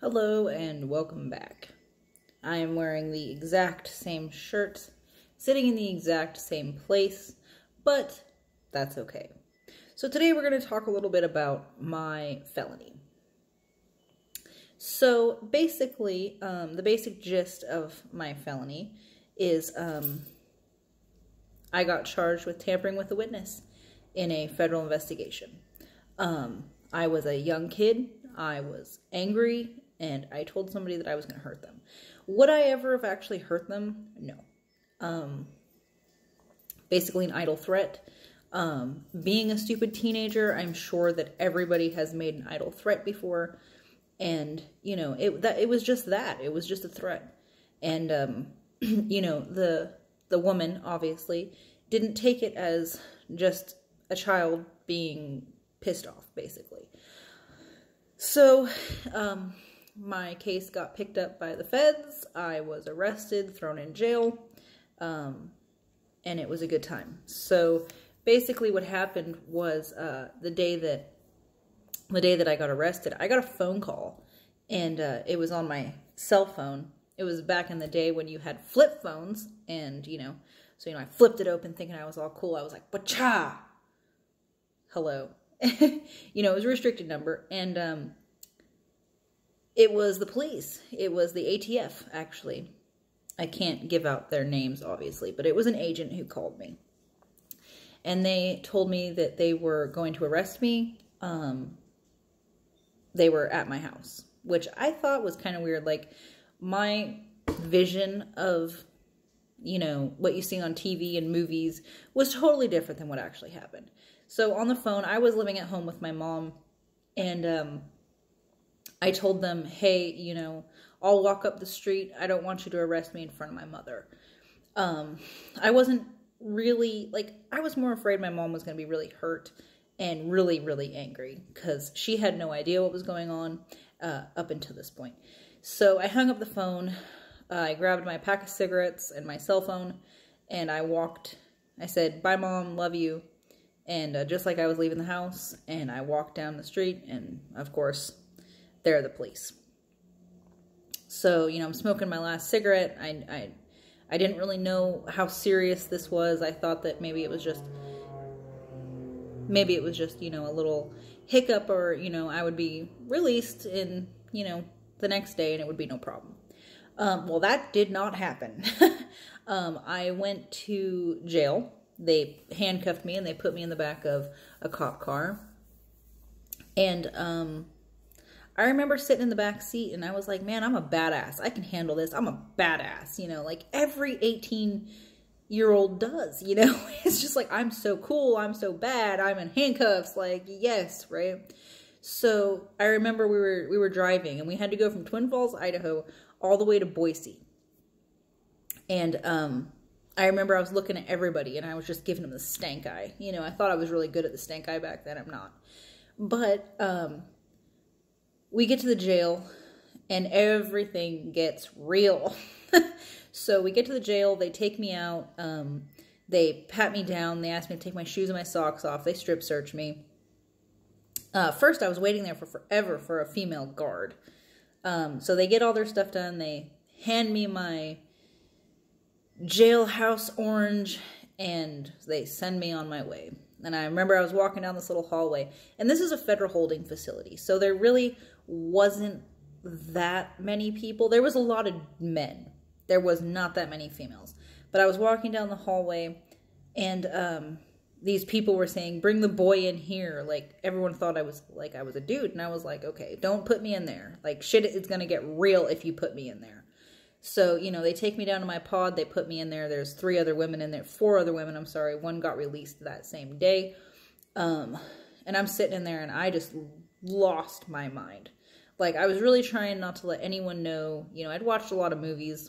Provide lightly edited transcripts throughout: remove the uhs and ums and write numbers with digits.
Hello and welcome back. I am wearing the exact same shirt, sitting in the exact same place, but that's okay. So today we're going to talk a little bit about my felony. So basically, the basic gist of my felony is I got charged with tampering with a witness in a federal investigation. I was a young kid, I was angry, and I told somebody that I was going to hurt them. Would I ever have actually hurt them? No. Basically an idle threat. Being a stupid teenager, I'm sure that everybody has made an idle threat before. And, you know, it was just that. It was just a threat. And, you know, the woman, obviously, didn't take it as just a child being pissed off, basically. So, my case got picked up by the feds. I was arrested, thrown in jail, and it was a good time. So basically what happened was the day that I got arrested, I got a phone call, and it was on my cell phone. It was back in the day when you had flip phones, and, so, I flipped it open thinking I was all cool. I was like, "Bacha! Hello." It was a restricted number, and it was the police. It was the ATF, actually. I can't give out their names, obviously, but it was an agent who called me. And they told me that they were going to arrest me. They were at my house, which I thought was kind of weird. Like, my vision of, what you see on TV and movies was totally different than what actually happened. So on the phone, I was living at home with my mom, and I told them, "Hey, I'll walk up the street. I don't want you to arrest me in front of my mother." I wasn't really, I was more afraid my mom was going to be really hurt and really, really angry because she had no idea what was going on up until this point. So I hung up the phone. I grabbed my pack of cigarettes and my cell phone, and I said, "Bye, Mom, love you." And just like I was leaving the house, and I walked down the street, and of course, there are the police. So, I'm smoking my last cigarette. I didn't really know how serious this was. I thought that maybe it was just, a little hiccup, or, I would be released in, the next day, and it would be no problem. Well, that did not happen. I went to jail. They handcuffed me, and they put me in the back of a cop car. And, I remember sitting in the back seat, and I was like, man, I'm a badass. I can handle this. I'm a badass, like every 18-year-old does, It's just like, I'm so cool. I'm so bad. I'm in handcuffs. Like, yes, right? So I remember we were driving, and we had to go from Twin Falls, Idaho, all the way to Boise. And I remember I was looking at everybody, and I was just giving them the stank eye. I thought I was really good at the stank eye back then. I'm not. But we get to the jail, and everything gets real. So we get to the jail, they take me out, they pat me down, they ask me to take my shoes and my socks off, they strip search me. First, I was waiting there for forever for a female guard. So they get all their stuff done, they hand me my jailhouse orange, and they send me on my way. And I remember I was walking down this little hallway, and this is a federal holding facility, so there really wasn't that many people. There was a lot of men. There was not that many females. But I was walking down the hallway, and these people were saying, "Bring the boy in here." Like, everyone thought I was a dude, and I was like, okay, don't put me in there. Like, shit is gonna get real if you put me in there. So, they take me down to my pod, they put me in there. There's 4 other women in there. I'm sorry. One got released that same day. And I'm sitting in there, and I just lost my mind. Like, I was really trying not to let anyone know. I'd watched a lot of movies.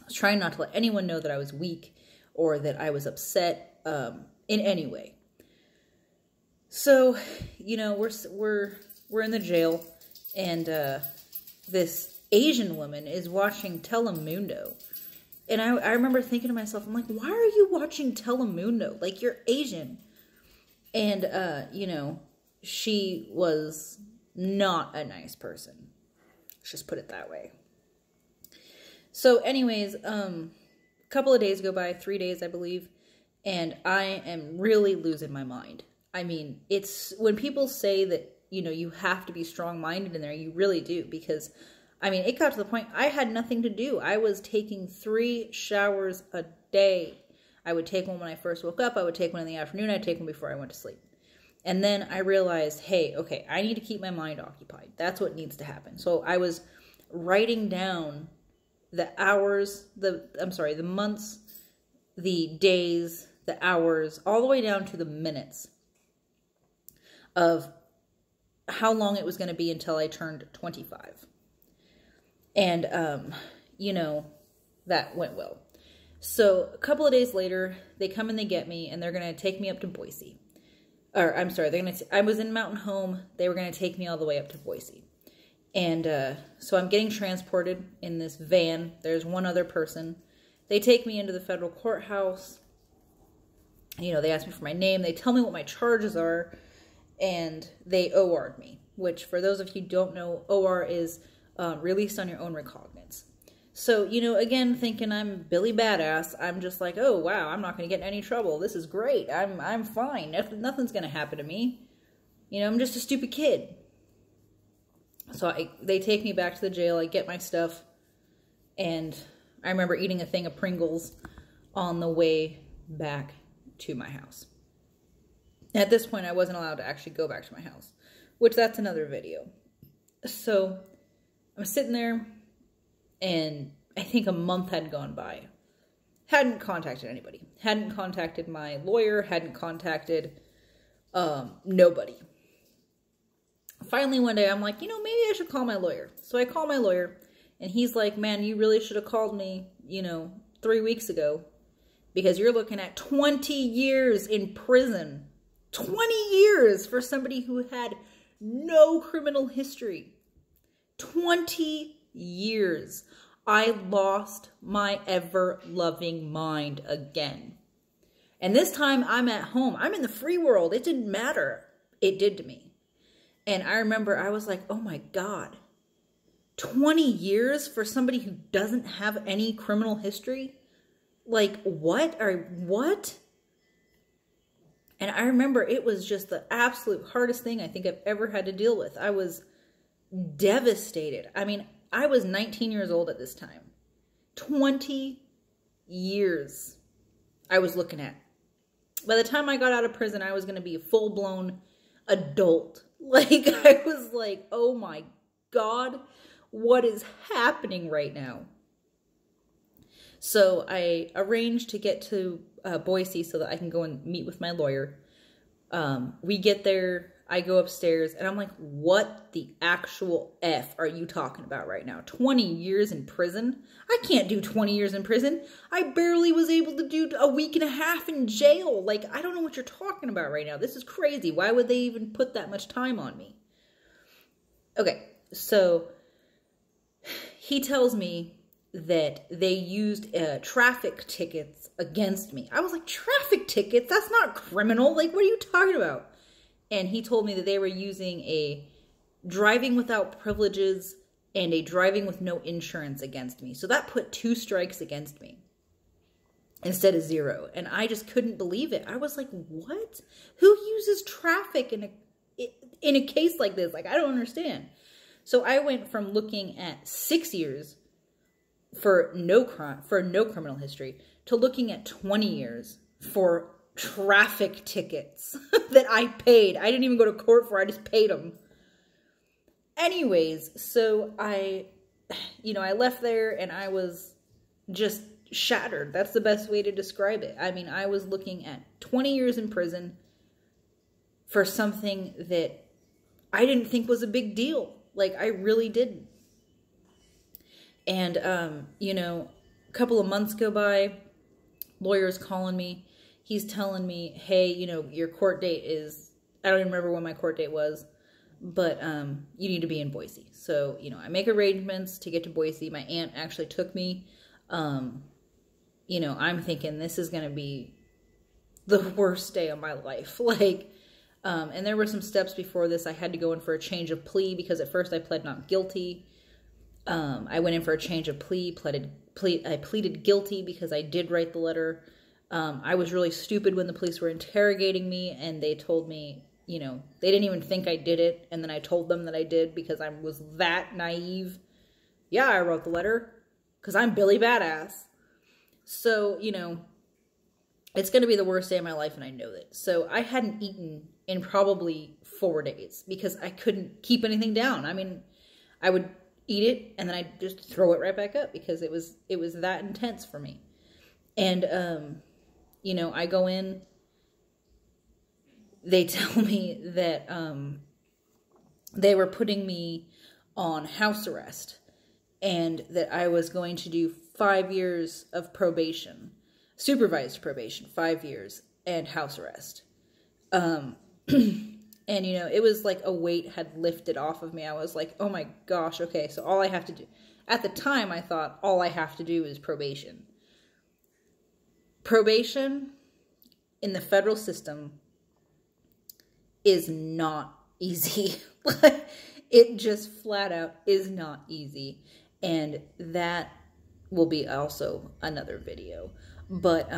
I was trying not to let anyone know that I was weak or that I was upset in any way. So, we're in the jail, and this Asian woman is watching Telemundo. And I remember thinking to myself, I'm like, why are you watching Telemundo? Like, you're Asian. And, she was not a nice person. Let's just put it that way. So anyways, a couple of days go by, 3 days, I believe, and I am really losing my mind. I mean, it's when people say that, you know, you have to be strong-minded in there, you really do, because, I mean, it got to the point I had nothing to do. I was taking 3 showers a day. I would take one when I first woke up, I would take one in the afternoon, I'd take one before I went to sleep. And then I realized, hey, okay, I need to keep my mind occupied. That's what needs to happen. So I was writing down the hours, the months, the days, the hours, all the way down to the minutes of how long it was going to be until I turned 25. And, you know, that went well. So a couple of days later, they come and they get me, and they're going to take me up to Boise. Or, I'm sorry, I was in Mountain Home. They were going to take me all the way up to Boise. And so I'm getting transported in this van. There's one other person. They take me into the federal courthouse. You know, they ask me for my name. They tell me what my charges are. And they OR'd me. Which, for those of you who don't know, OR is released on your own recognizance. So, you know, again, thinking I'm Billy Badass, I'm just like, oh, wow, I'm not going to get in any trouble. This is great. I'm fine. Nothing's going to happen to me. You know, I'm just a stupid kid. So they take me back to the jail. I get my stuff. And I remember eating a thing of Pringles on the way back to my house. At this point, I wasn't allowed to actually go back to my house, which that's another video. So I'm sitting there, and I think a month had gone by. Hadn't contacted anybody. Hadn't contacted my lawyer. Hadn't contacted nobody. Finally, one day, I'm like, you know, maybe I should call my lawyer. So I call my lawyer, and he's like, man, you really should have called me, you know, 3 weeks ago, because you're looking at 20 years in prison. 20 years for somebody who had no criminal history. 20 years. I lost my ever-loving mind again. And this time, I'm at home. I'm in the free world. It didn't matter. It did to me. And I remember I was like, oh my God, 20 years for somebody who doesn't have any criminal history? Like, what? What? And I remember it was just the absolute hardest thing I think I've ever had to deal with. I was devastated. I mean, I was 19 years old at this time. 20 years I was looking at. By the time I got out of prison, I was going to be a full-blown adult. Like, I was like, oh my God, what is happening right now? So I arranged to get to Boise so that I can go and meet with my lawyer. We get there, I go upstairs, and I'm like, what the actual F are you talking about right now? 20 years in prison? I can't do 20 years in prison. I barely was able to do a week and a half in jail. Like, I don't know what you're talking about right now. This is crazy. Why would they even put that much time on me? Okay, so he tells me that they used traffic tickets against me. I was like, traffic tickets? That's not criminal. Like, what are you talking about? And he told me that they were using a driving without privileges and a driving with no insurance against me. So that put 2 strikes against me instead of 0. And I just couldn't believe it. I was like, what? Who uses traffic in a case like this? Like, I don't understand. So I went from looking at 6 years for no criminal history to looking at 20 years for traffic tickets that I paid. I didn't even go to court for, I just paid them. Anyways, so I left there and I was just shattered. That's the best way to describe it. I mean, I was looking at 20 years in prison for something that I didn't think was a big deal. Like, I really didn't. And, a couple of months go by, lawyer's calling me. He's telling me, hey, your court date is, I don't even remember when my court date was, but you need to be in Boise. So, I make arrangements to get to Boise. My aunt actually took me. I'm thinking this is going to be the worst day of my life. Like, and there were some steps before this. I had to go in for a change of plea because at first I pled not guilty. I went in for a change of plea, I pleaded guilty because I did write the letter. I was really stupid when the police were interrogating me, and they told me, you know, they didn't even think I did it, and then I told them that I did because I was that naive. Yeah, I wrote the letter because I'm Billy Badass. So, you know, it's going to be the worst day of my life, and I know that. So I hadn't eaten in probably 4 days because I couldn't keep anything down. I mean, I would eat it and then I'd just throw it right back up because it was that intense for me. And, you know, I go in, they tell me that they were putting me on house arrest and that I was going to do 5 years of probation, supervised probation, 5 years, and house arrest. And, you know, it was like a weight had lifted off of me. I was like, oh my gosh, okay, so all I have to do, at the time I thought all I have to do is probation. Probation in the federal system is not easy. It just flat out is not easy. And that will be also another video. But,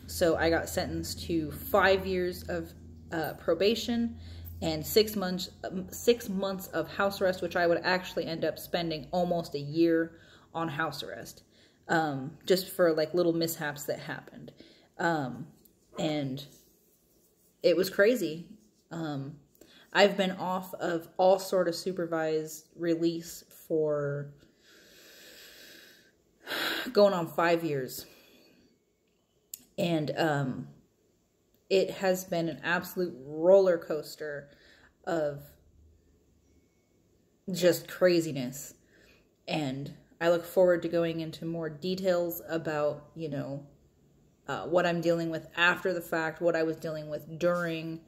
so I got sentenced to 5 years of probation and 6 months of house arrest, which I would actually end up spending almost a year on house arrest, just for like little mishaps that happened. And it was crazy. I've been off of all sort of supervised release for going on 5 years. And it has been an absolute roller coaster of just craziness. And I look forward to going into more details about, you know, what I'm dealing with after the fact, what I was dealing with during,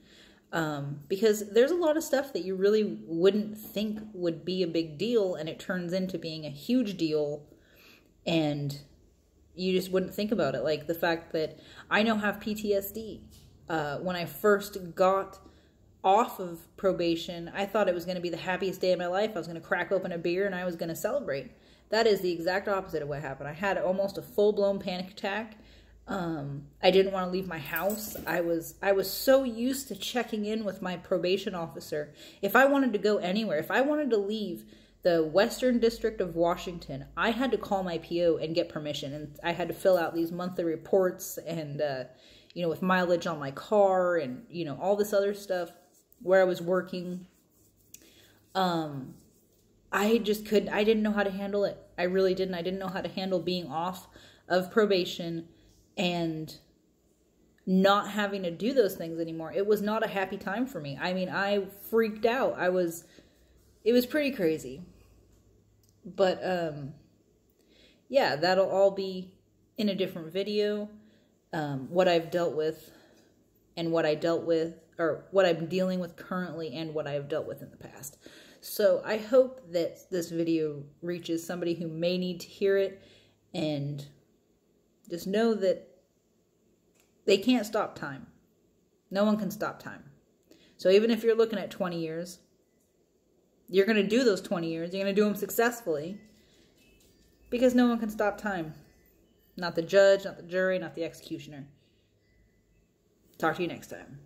because there's a lot of stuff that you really wouldn't think would be a big deal, and it turns into being a huge deal, and you just wouldn't think about it. Like the fact that I now have PTSD. When I first got off of probation, I thought it was going to be the happiest day of my life. I was going to crack open a beer and I was going to celebrate. That is the exact opposite of what happened. I had almost a full-blown panic attack. I didn't want to leave my house. I was so used to checking in with my probation officer. If I wanted to go anywhere, if I wanted to leave the Western District of Washington, I had to call my PO and get permission. And I had to fill out these monthly reports and, you know, with mileage on my car and, you know, all this other stuff where I was working. I didn't know how to handle it. I really didn't. I didn't know how to handle being off of probation and not having to do those things anymore. It was not a happy time for me. I mean, I freaked out. It was pretty crazy. But, yeah, that'll all be in a different video. What I've dealt with and what I dealt with, or what I'm dealing with currently and what I've dealt with in the past. So I hope that this video reaches somebody who may need to hear it, and just know that they can't stop time. No one can stop time. So even if you're looking at 20 years, you're going to do those 20 years. You're going to do them successfully because no one can stop time. Not the judge, not the jury, not the executioner. Talk to you next time.